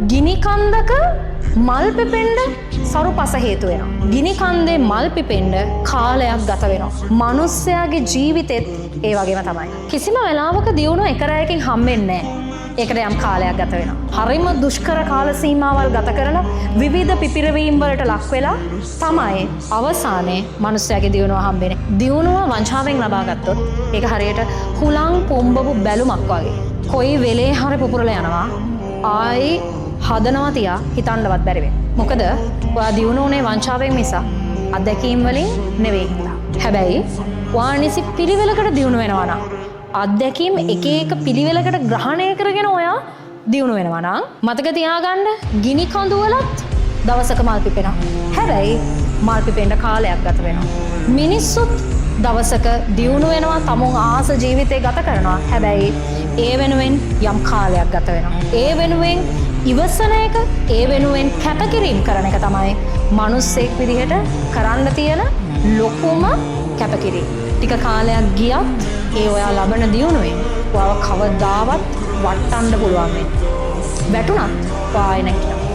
ගිනි කන්දක මල් පිපෙන්න සරු පස හේතු වෙනවා. ගිනි කන්දේ මල් පිපෙන්න කාලයක් ගත වෙනවා. මිනිස්යාගේ ජීවිතෙත් ඒ වගේම තමයි. කිසිම වෙලාවක දියුණුව එක රැයකින් හම්බෙන්නේ නැහැ. ඒකට යම් කාලයක් ගත වෙනවා. හරිම දුෂ්කර කාල සීමාවල් ගත කරලා විවිධ පිපිරවීම් වලට ලක් වෙලා තමයි අවසානයේ මිනිස්යාගේ දියුණුව හම්බෙන්නේ. දියුණුව වංචාවෙන් ලබා ගත්තොත් ඒක හරියට හුලං පොම්බපු බැලුමක් වගේ. කොයි වෙලේ හරි පුපුරලා යනවා. ආයි හදනවා තියා හිතන්නවත් බැරි වෙනවා. මොකද ඔයා දියුණුවනේ වංචාවෙන් මිස අත්දැකීම් වලින් නෙවෙයි හිතා. හැබැයි ඔයා නිසි පිළිවෙලකට දියුණු වෙනවා නම් අත්දැකීම් එක එක පිළිවෙලකට ග්‍රහණය කරගෙන ඔයා දියුණු වෙනවා නම් මතක තියාගන්න ගිනි කඳුවලත් දවසක මල් පිපෙනවා. හැබැයි මල් පිපෙන්න කාලයක් ගත වෙනවා. මිනිස්සුත් දවසක දියුණු වෙනවා, තමුන් ආස ජීවිතේ ගත කරනවා. හැබැයි ඒ වෙනුවෙන් යම් කාලයක් ගත වෙනවා. ඒ වෙනුවෙන් ඉවසන එක, ඒ වෙනුවෙන් කැපකිරීම කරන එක තමයි මිනිස්සෙක් විදිහට කරන්න තියෙන ලොකුම කැපකිරීම. ටික කාලයක් ගියත් ඒ ඔයා ලබන දියුණුවෙන් ඔයාව කවදාවත් වටන්න පුළුවන් වෙන්නේ. වැටුණත් ඔයා ආයෙ නැගිටිනවා.